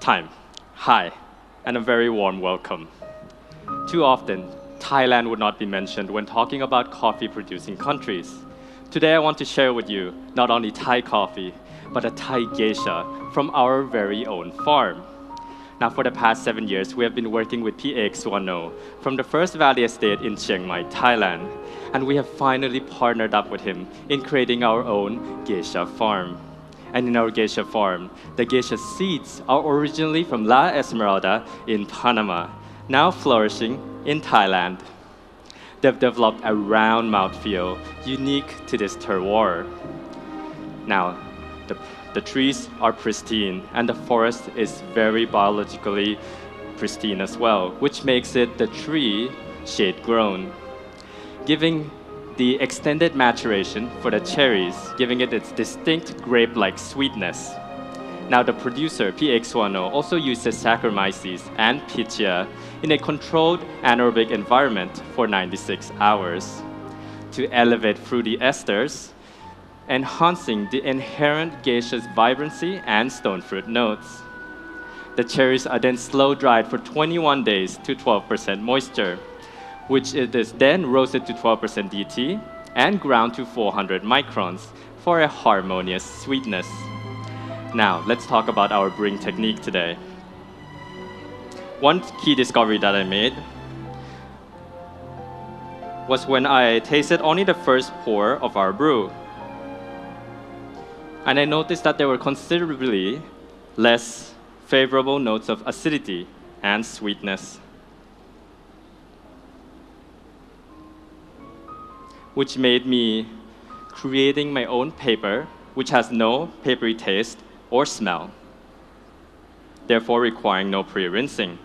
time. Hi, and a very warm welcome. Too often, Thailand would not be mentioned when talking about coffee-producing countries. Today, I want to share with you not only Thai coffee, but a Thai geisha from our very own farm. Now, for the past 7 years, we have been working with P.Ek Suwano from the First Valley Estate in Chiang Mai, Thailand, and we have finally partnered up with him in creating our own geisha farm. And in our geisha farm, the geisha seeds are originally from La Esmeralda in Panama, now flourishing in Thailand. They've developed a round mouthfeel unique to this terroir. Now, the trees are pristine, and the forest is very biologically pristine as well, which makes it the tree shade-grown, giving the extended maturation for the cherries, giving it its distinct grape-like sweetness. Now, the producer, P.Ek Suwano, also uses Saccharomyces and Pichia in a controlled anaerobic environment for 96 hours to elevate fruity esters, enhancing the inherent geisha's vibrancy and stone fruit notes. The cherries are then slow-dried for 21 days to 12% moisture, which it is then roasted to 12% DT and ground to 400 microns for a harmonious sweetness. Now, let's talk about our brewing technique today. One key discovery that I made was when I tasted only the first pour of our brew. And I noticed that there were considerably less favorable notes of acidity and sweetness, which made me creating my own paper, which has no papery taste or smell, therefore requiring no pre-rinsing.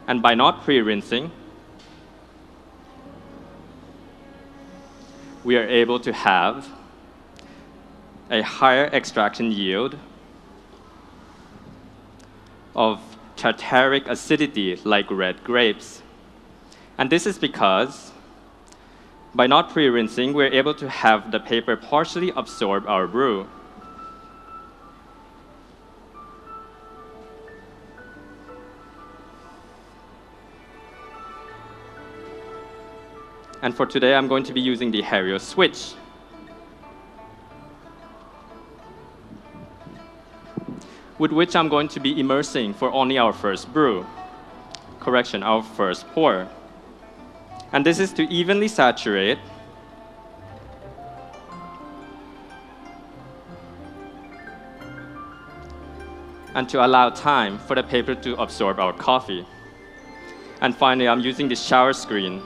And by not pre-rinsing, we are able to have a higher extraction yield of tartaric acidity like red grapes. And this is because by not pre-rinsing, we're able to have the paper partially absorb our brew. And for today, I'm going to be using the Hario switch. With which I'm going to be immersing for only our first brew. Correction, our first pour. And this is to evenly saturate and to allow time for the paper to absorb our coffee. And finally, I'm using the shower screen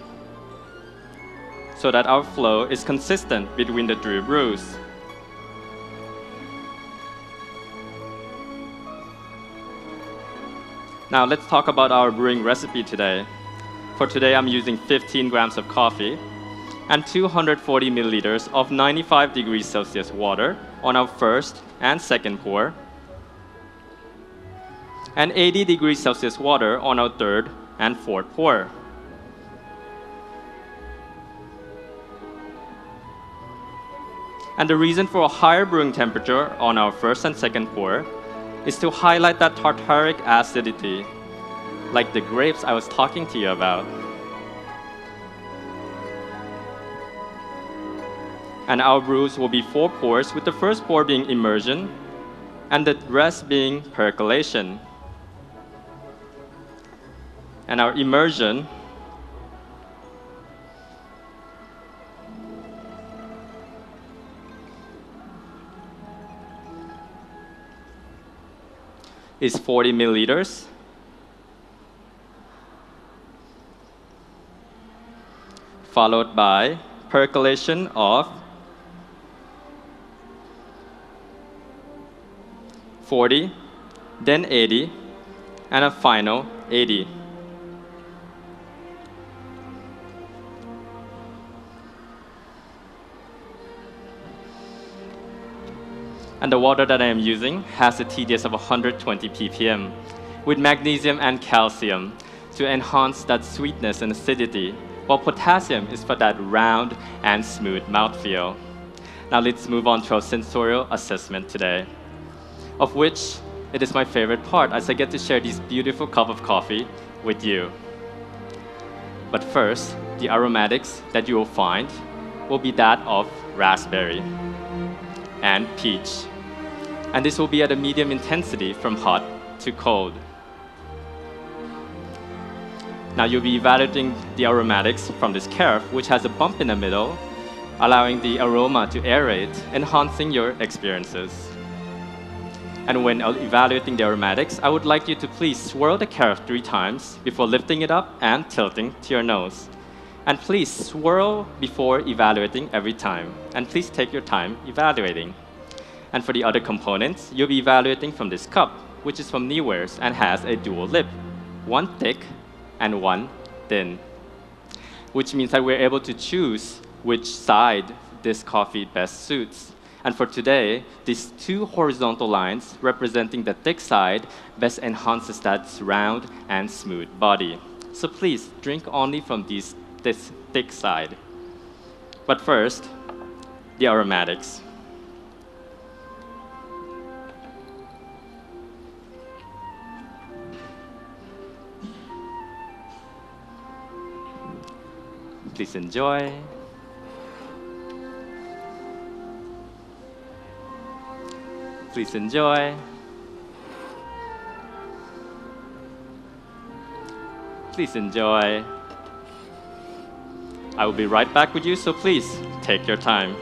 so that our flow is consistent between the three brews. Now let's talk about our brewing recipe today. For today, I'm using 15 grams of coffee and 240 milliliters of 95 degrees Celsius water on our first and second pour, and 80 degrees Celsius water on our third and fourth pour. And the reason for a higher brewing temperature on our first and second pour is to highlight that tartaric acidity, like the grapes I was talking to you about. And our brews will be 4 pours, with the first pour being immersion and the rest being percolation. And our immersion is 40 milliliters, followed by percolation of 40, then 80, and a final 80. And the water that I am using has a TDS of 120 ppm with magnesium and calcium to enhance that sweetness and acidity, while potassium is for that round and smooth mouthfeel. Now let's move on to our sensorial assessment today. of which it is my favorite part as I get to share this beautiful cup of coffee with you. But first, the aromatics that you will find will be that of raspberry and peach. And this will be at a medium intensity from hot to cold. Now you'll be evaluating the aromatics from this carafe, which has a bump in the middle, allowing the aroma to aerate, enhancing your experiences. And when evaluating the aromatics, I would like you to please swirl the carafe 3 times before lifting it up and tilting to your nose. And please swirl before evaluating every time. And please take your time evaluating. And for the other components, you'll be evaluating from this cup, which is from Brewers and has a dual lip, one thick and one thin, which means that we're able to choose which side this coffee best suits. And for today, these 2 horizontal lines representing the thick side best enhances that round and smooth body. So please drink only from this thick side. But first, the aromatics. Please enjoy. Please enjoy. Please enjoy. I will be right back with you, so please take your time.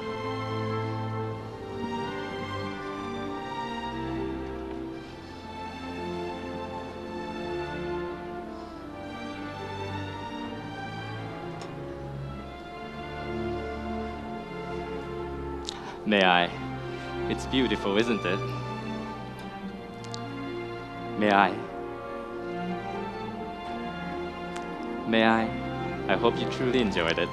May I? It's beautiful, isn't it? May I? May I? I hope you truly enjoyed it.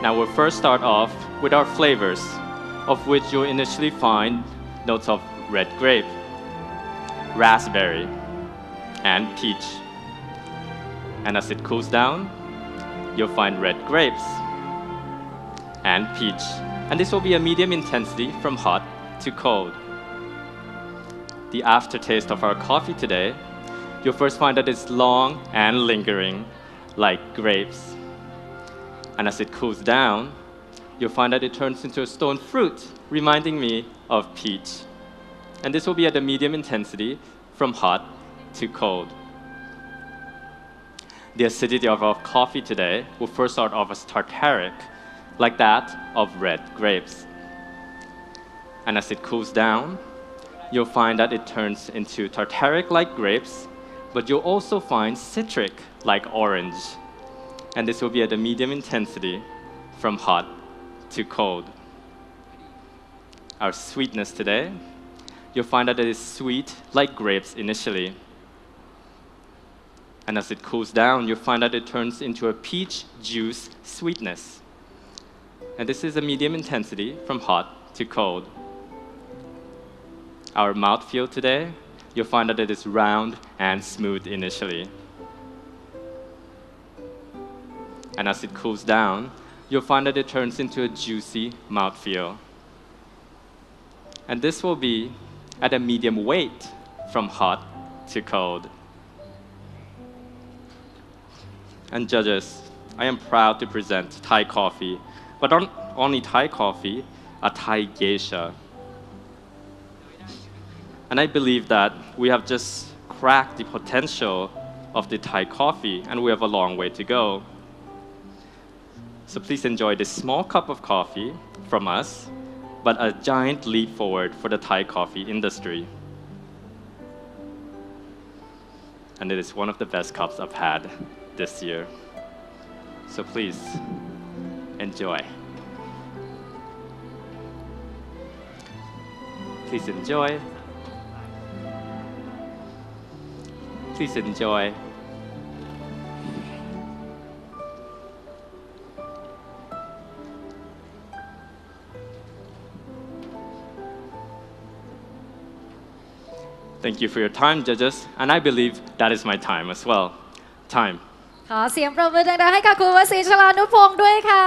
Now we'll first start off with our flavors, of which you'll initially find notes of red grape, raspberry, and peach. And as it cools down, you'll find red grapes and peach. And this will be a medium intensity from hot to cold. The aftertaste of our coffee today, you'll first find that it's long and lingering, like grapes. And as it cools down, you'll find that it turns into a stone fruit, reminding me of peach. And this will be at a medium intensity from hot to cold. The acidity of our coffee today will first start off as tartaric, like that of red grapes. And as it cools down, you'll find that it turns into tartaric like grapes, but you'll also find citric like orange. And this will be at a medium intensity from hot to cold. Our sweetness today, you'll find that it is sweet like grapes initially. And as it cools down, you'll find that it turns into a peach juice sweetness. And this is a medium intensity from hot to cold. Our mouthfeel today, you'll find that it is round and smooth initially. And as it cools down, you'll find that it turns into a juicy mouthfeel. And this will be at a medium weight from hot to cold. And judges, I am proud to present Thai coffee, but not only Thai coffee, a Thai geisha. And I believe that we have just cracked the potential of the Thai coffee, and we have a long way to go. So please enjoy this small cup of coffee from us, but a giant leap forward for the Thai coffee industry. And it is one of the best cups I've had this year. So please, enjoy. Please enjoy. Please enjoy. Thank you for your time, judges, and I believe that is my time as well. Time. ขอเสียงปรบมือดังๆให้กับคุณวสีชลานุพงศ์ด้วยค่ะ